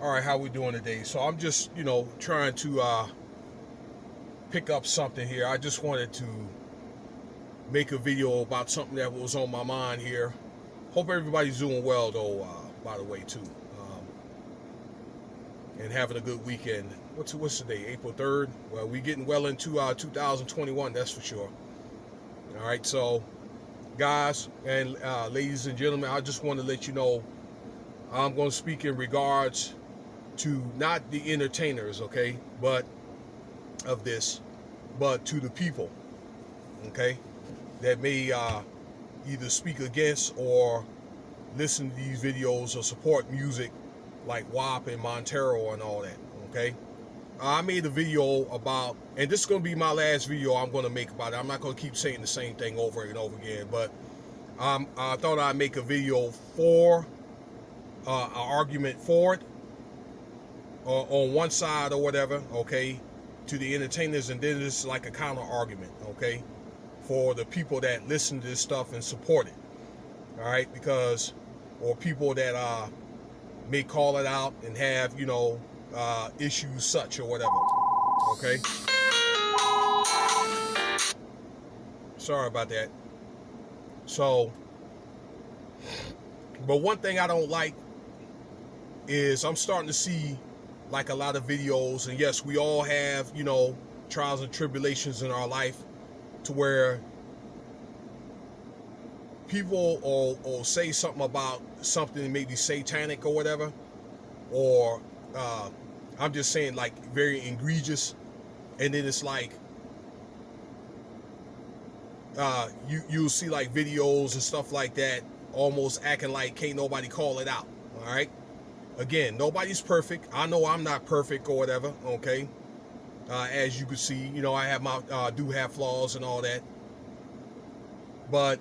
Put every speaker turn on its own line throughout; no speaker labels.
All right, how we doing today? So I'm just, trying to pick up something here. I just wanted to make a video about something that was on my mind here. Hope everybody's doing well, though. By the way, too, and having a good weekend. What's today? April 3rd. Well, we getting well into 2021. That's for sure. All right, so guys and ladies and gentlemen, I just want to let you know I'm going to speak in regards to not the entertainers, okay, but of this, but to the people, okay, that may either speak against or listen to these videos or support music like WAP and Montero and all that, okay. I made a video about, and this is going to be my last video I'm going to make about it. I'm not going to keep saying the same thing over and over again, but I thought I'd make a video for an argument for it, on one side or whatever, okay, to the entertainers, and then it's like a counter argument, okay, for the people that listen to this stuff and support it, all right, because, or people that may call it out and have, issues such or whatever, okay. Sorry about that. So, but one thing I don't like is I'm starting to see like a lot of videos, and yes, we all have, trials and tribulations in our life, to where people will say something about something maybe satanic or whatever, or I'm just saying like very egregious, and then it's like you'll see like videos and stuff like that almost acting like can't nobody call it out, all right. Again, nobody's perfect. I know I'm not perfect or whatever, okay. As you can see, I have my do have flaws and all that, but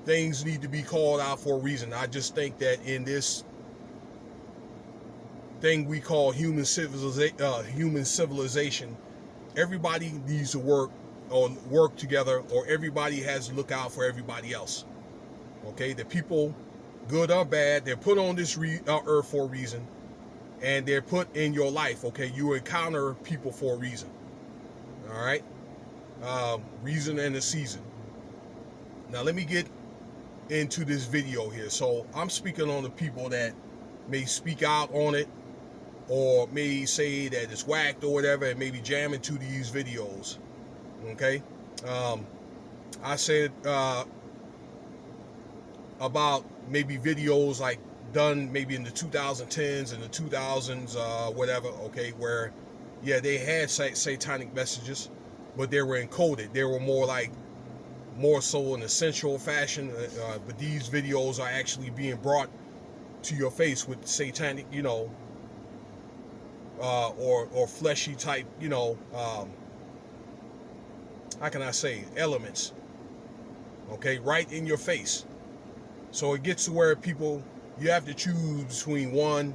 things need to be called out for a reason. I just think that in this thing we call human civilization, everybody needs to work together, or everybody has to look out for everybody else. Okay, the people, good or bad, they're put on this earth for a reason, and they're put in your life. Okay, you encounter people for a reason. All right, reason and a season. Now let me get into this video here. So I'm speaking on the people that may speak out on it, or may say that it's whacked or whatever, and maybe jam into these videos. Okay, I said about maybe videos like done maybe in the 2010s and the 2000s, whatever, okay, where yeah, they had satanic messages, but they were encoded. They were more so in a sensual fashion, but these videos are actually being brought to your face with satanic, or fleshy type, how can I say, elements, okay, right in your face. So it gets to where people, you have to choose between one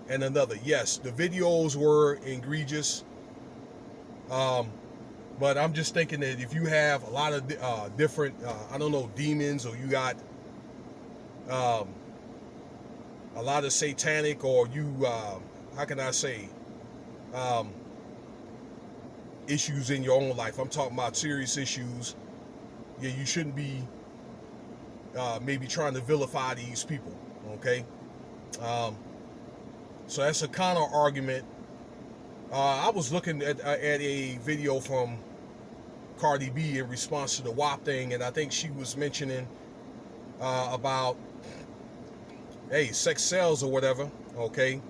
and another. Yes, the videos were egregious, but I'm just thinking that if you have a lot of different, I don't know, demons, or you got a lot of satanic, or you, how can I say, issues in your own life. I'm talking about serious issues. Yeah, you shouldn't be maybe trying to vilify these people, okay? So that's a counter argument. I was looking at a video from Cardi B in response to the WAP thing, and I think she was mentioning about, hey, sex sells or whatever, okay?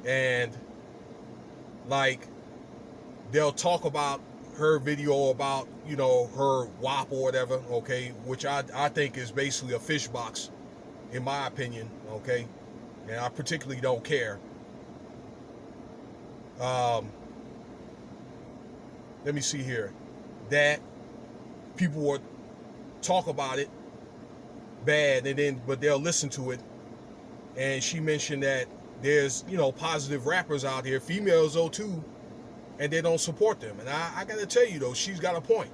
And like they'll talk about her video about, her WAP or whatever, okay, which I think is basically a fish box, in my opinion, okay, and I particularly don't care. Let me see here, that people would talk about it bad, but they'll listen to it, and she mentioned that there's, positive rappers out here, females though too, and they don't support them. And I gotta tell you though, she's got a point.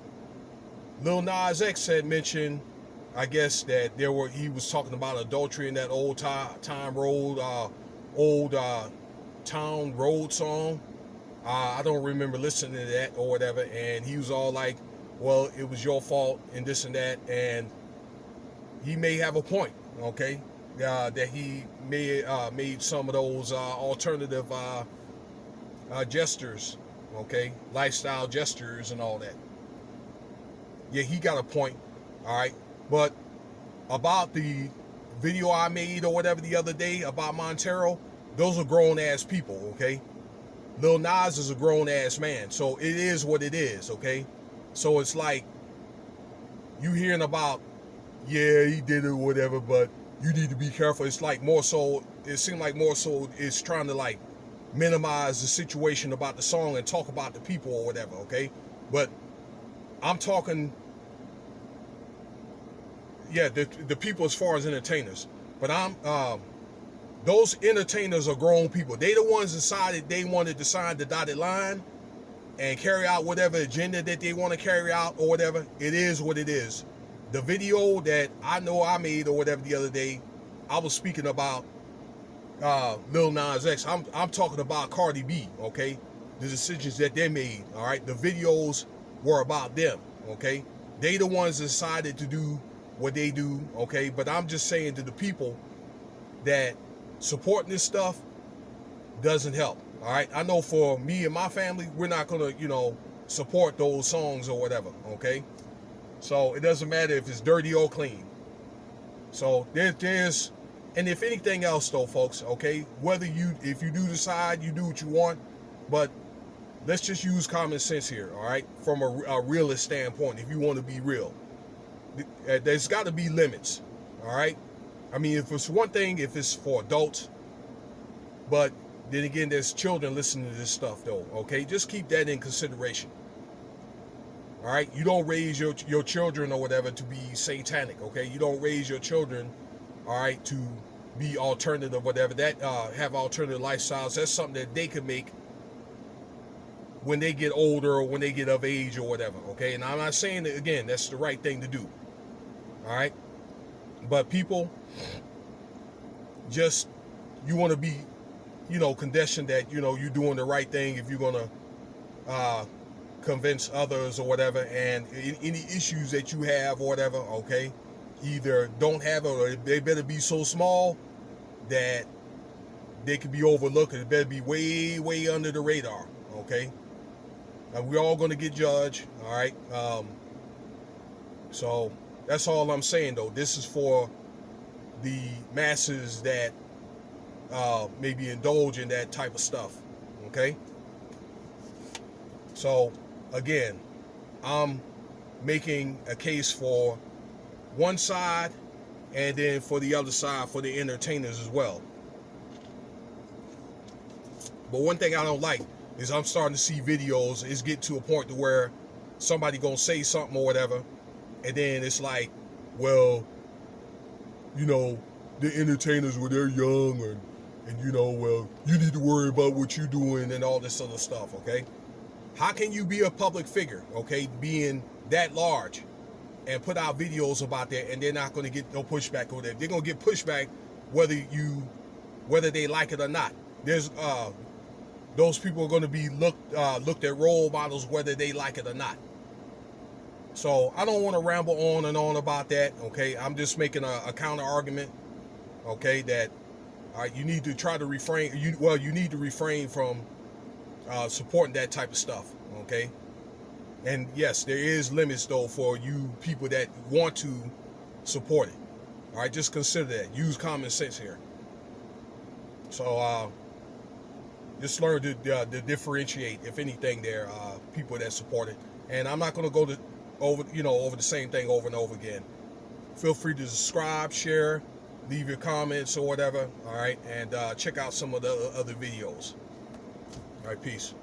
Lil Nas X had mentioned, I guess, that he was talking about adultery in that old time road, old Town Road song. I don't remember listening to that or whatever. And he was all like, well, it was your fault and this and that. And he may have a point, okay? That he made some of those alternative gestures, okay? Lifestyle gestures and all that. Yeah, he got a point, all right? But about the video I made or whatever the other day about Montero, those are grown-ass people, okay? Lil Nas is a grown-ass man, so it is what it is, okay? So it's like, you hearing about, yeah, he did it or whatever, but you need to be careful. It's like more so, it seemed like more so it's trying to like minimize the situation about the song and talk about the people or whatever, okay? But I'm talking, yeah, the people as far as entertainers. But those entertainers are grown people. They the ones decided they wanted to sign the dotted line and carry out whatever agenda that they want to carry out or whatever. It is what it is. The video that I know I made or whatever the other day, I was speaking about Lil Nas X. I'm talking about Cardi B, okay? The decisions that they made, all right? The videos were about them, okay? They the ones that decided to do what they do, okay? But I'm just saying to the people that supporting this stuff doesn't help, all right? I know for me and my family, we're not going to, support those songs or whatever, okay? So it doesn't matter if it's dirty or clean. So there's, and if anything else though, folks, okay, if you do decide, you do what you want, but let's just use common sense here, all right? From a realist standpoint, if you want to be real, there's got to be limits, all right? I mean, if it's one thing, if it's for adults, but then again, there's children listening to this stuff though, okay? Just keep that in consideration. All right, you don't raise your children or whatever to be satanic, okay? You don't raise your children, all right, to be alternative, whatever, that have alternative lifestyles. That's something that they could make when they get older or when they get of age or whatever, okay? And I'm not saying that, again, that's the right thing to do, all right? But people, just, you want to be, conditioned that, you're doing the right thing if you're going to convince others or whatever, and any issues that you have or whatever, okay, either don't have it or they better be so small that they could be overlooked. It better be way, way under the radar, okay? And we're all going to get judged, all right? So that's all I'm saying, though. This is for the masses that maybe indulge in that type of stuff, okay? So, again, I'm making a case for one side and then for the other side, for the entertainers as well. But one thing I don't like is I'm starting to see videos, it's getting to a point to where somebody gonna say something or whatever, and then it's like, well, the entertainers, when they're young, and well, you need to worry about what you're doing and all this other stuff, okay? How can you be a public figure, okay, being that large, and put out videos about that, and they're not going to get no pushback over there? They're going to get pushback whether they like it or not. There's those people are going to be looked at role models whether they like it or not. So I don't want to ramble on and on about that, okay? I'm just making a counter argument, okay, that you need to try to refrain. You need to refrain from supporting that type of stuff, okay? And yes, there is limits though for you people that want to support it. All right, just consider that. Use common sense here. So just learn to differentiate, if anything, there people that support it. And I'm not going to go over the same thing over and over again. Feel free to subscribe, share, leave your comments or whatever. All right, and check out some of the other videos. All right, peace.